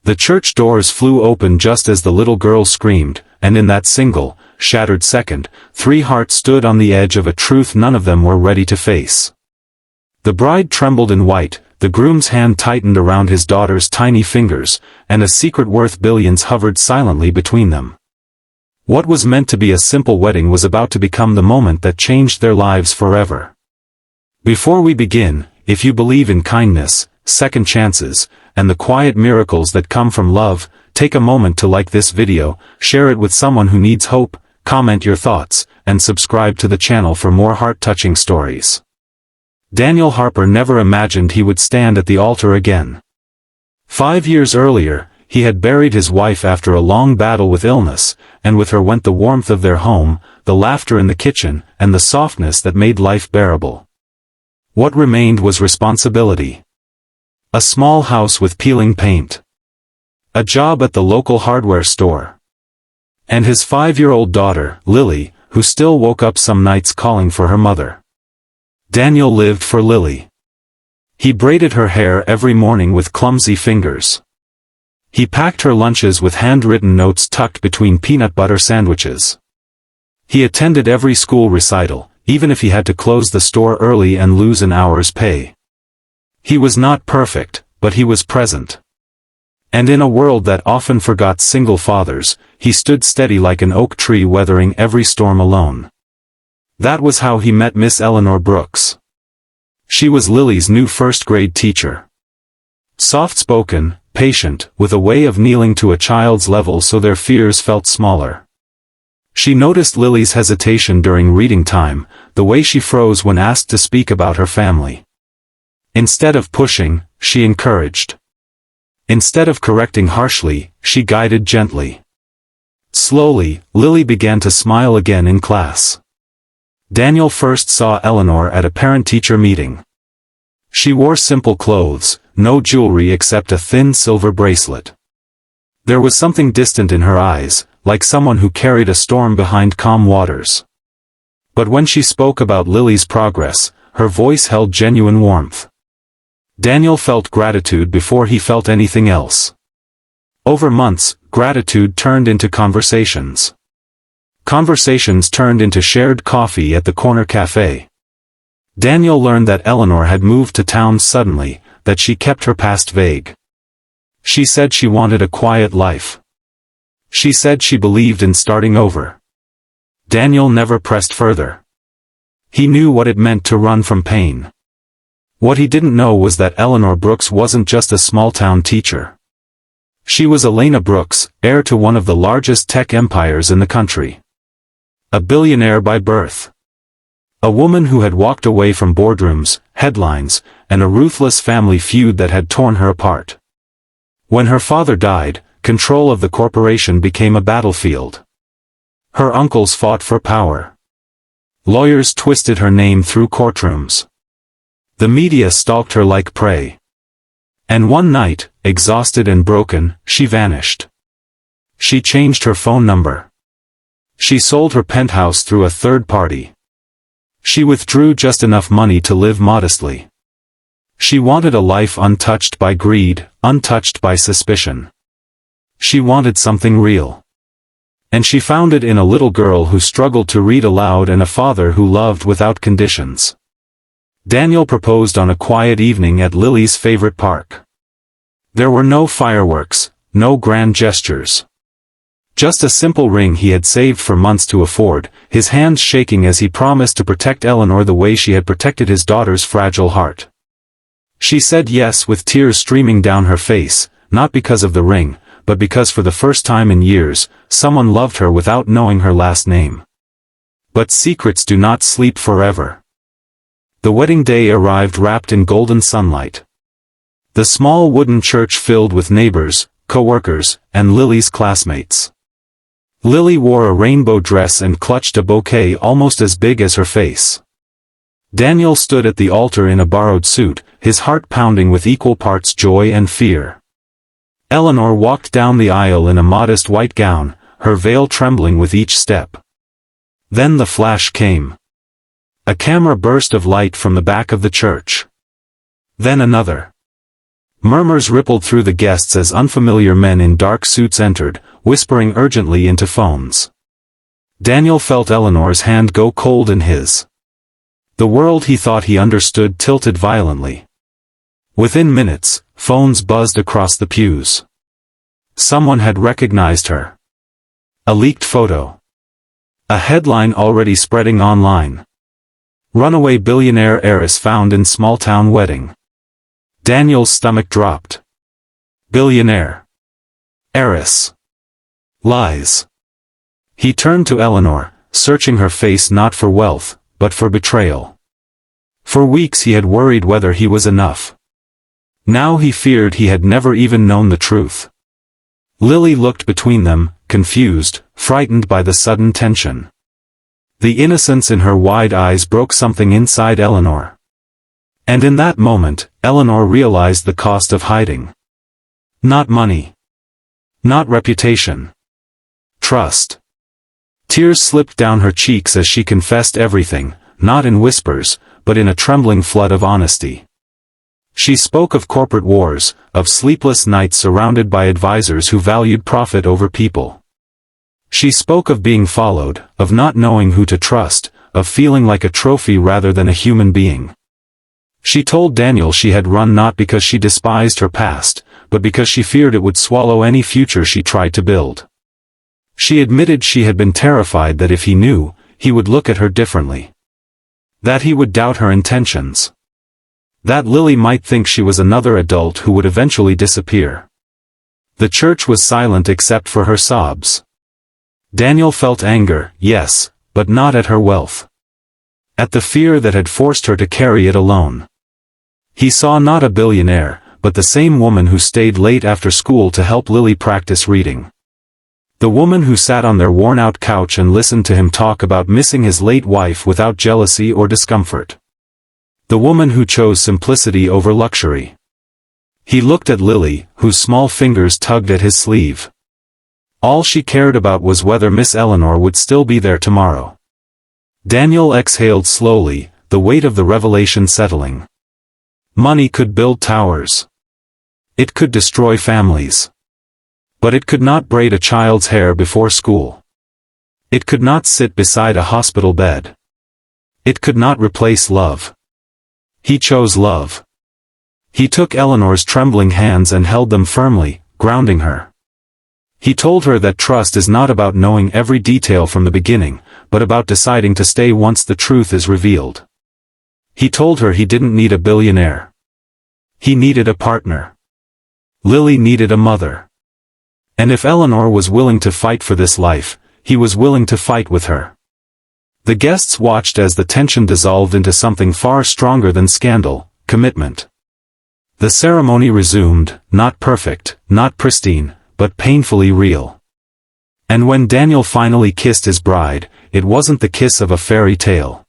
The church doors flew open just as the little girl screamed, and in that single, shattered second, 3 hearts stood on the edge of a truth none of them were ready to face. The bride trembled in white, the groom's hand tightened around his daughter's tiny fingers, and a secret worth billions hovered silently between them. What was meant to be a simple wedding was about to become the moment that changed their lives forever. Before we begin, if you believe in kindness, second chances, and the quiet miracles that come from love, take a moment to like this video, share it with someone who needs hope, comment your thoughts, and subscribe to the channel for more heart-touching stories. Daniel Harper never imagined he would stand at the altar again. 5 years earlier, he had buried his wife after a long battle with illness, and with her went the warmth of their home, the laughter in the kitchen, and the softness that made life bearable. What remained was responsibility. A small house with peeling paint. A job at the local hardware store. And his 5-year-old daughter, Lily, who still woke up some nights calling for her mother. Daniel lived for Lily. He braided her hair every morning with clumsy fingers. He packed her lunches with handwritten notes tucked between peanut butter sandwiches. He attended every school recital, even if he had to close the store early and lose an hour's pay. He was not perfect, but he was present. And in a world that often forgot single fathers, he stood steady like an oak tree weathering every storm alone. That was how he met Miss Eleanor Brooks. She was Lily's new first-grade teacher. Soft-spoken, patient, with a way of kneeling to a child's level so their fears felt smaller. She noticed Lily's hesitation during reading time, the way she froze when asked to speak about her family. Instead of pushing, she encouraged. Instead of correcting harshly, she guided gently. Slowly, Lily began to smile again in class. Daniel first saw Eleanor at a parent-teacher meeting. She wore simple clothes, no jewelry except a thin silver bracelet. There was something distant in her eyes, like someone who carried a storm behind calm waters. But when she spoke about Lily's progress, her voice held genuine warmth. Daniel felt gratitude before he felt anything else. Over months, gratitude turned into conversations. Conversations turned into shared coffee at the corner cafe. Daniel learned that Eleanor had moved to town suddenly, that she kept her past vague. She said she wanted a quiet life. She said she believed in starting over. Daniel never pressed further. He knew what it meant to run from pain. What he didn't know was that Eleanor Brooks wasn't just a small-town teacher. She was Elena Brooks, heir to one of the largest tech empires in the country. A billionaire by birth. A woman who had walked away from boardrooms, headlines, and a ruthless family feud that had torn her apart. When her father died, control of the corporation became a battlefield. Her uncles fought for power. Lawyers twisted her name through courtrooms. The media stalked her like prey. And one night, exhausted and broken, she vanished. She changed her phone number. She sold her penthouse through a third party. She withdrew just enough money to live modestly. She wanted a life untouched by greed, untouched by suspicion. She wanted something real. And she found it in a little girl who struggled to read aloud and a father who loved without conditions. Daniel proposed on a quiet evening at Lily's favorite park. There were no fireworks, no grand gestures. Just a simple ring he had saved for months to afford, his hands shaking as he promised to protect Eleanor the way she had protected his daughter's fragile heart. She said yes with tears streaming down her face, not because of the ring, but because for the first time in years, someone loved her without knowing her last name. But secrets do not sleep forever. The wedding day arrived wrapped in golden sunlight. The small wooden church filled with neighbors, co-workers, and Lily's classmates. Lily wore a rainbow dress and clutched a bouquet almost as big as her face. Daniel stood at the altar in a borrowed suit, his heart pounding with equal parts joy and fear. Eleanor walked down the aisle in a modest white gown, her veil trembling with each step. Then the flash came. A camera burst of light from the back of the church. Then another. Murmurs rippled through the guests as unfamiliar men in dark suits entered, whispering urgently into phones. Daniel felt Eleanor's hand go cold in his. The world he thought he understood tilted violently. Within minutes, phones buzzed across the pews. Someone had recognized her. A leaked photo. A headline already spreading online. Runaway billionaire heiress found in small-town wedding. Daniel's stomach dropped. Billionaire. Heiress. Lies. He turned to Eleanor, searching her face not for wealth, but for betrayal. For weeks he had worried whether he was enough. Now he feared he had never even known the truth. Lily looked between them, confused, frightened by the sudden tension. The innocence in her wide eyes broke something inside Eleanor. And in that moment, Eleanor realized the cost of hiding. Not money. Not reputation. Trust. Tears slipped down her cheeks as she confessed everything, not in whispers, but in a trembling flood of honesty. She spoke of corporate wars, of sleepless nights surrounded by advisors who valued profit over people. She spoke of being followed, of not knowing who to trust, of feeling like a trophy rather than a human being. She told Daniel she had run not because she despised her past, but because she feared it would swallow any future she tried to build. She admitted she had been terrified that if he knew, he would look at her differently. That he would doubt her intentions. That Lily might think she was another adult who would eventually disappear. The church was silent except for her sobs. Daniel felt anger, yes, but not at her wealth. At the fear that had forced her to carry it alone. He saw not a billionaire, but the same woman who stayed late after school to help Lily practice reading. The woman who sat on their worn-out couch and listened to him talk about missing his late wife without jealousy or discomfort. The woman who chose simplicity over luxury. He looked at Lily, whose small fingers tugged at his sleeve. All she cared about was whether Miss Eleanor would still be there tomorrow. Daniel exhaled slowly, the weight of the revelation settling. Money could build towers. It could destroy families. But it could not braid a child's hair before school. It could not sit beside a hospital bed. It could not replace love. He chose love. He took Eleanor's trembling hands and held them firmly, grounding her. He told her that trust is not about knowing every detail from the beginning, but about deciding to stay once the truth is revealed. He told her he didn't need a billionaire. He needed a partner. Lily needed a mother. And if Eleanor was willing to fight for this life, he was willing to fight with her. The guests watched as the tension dissolved into something far stronger than scandal, commitment. The ceremony resumed, not perfect, not pristine, but painfully real. And when Daniel finally kissed his bride, it wasn't the kiss of a fairy tale.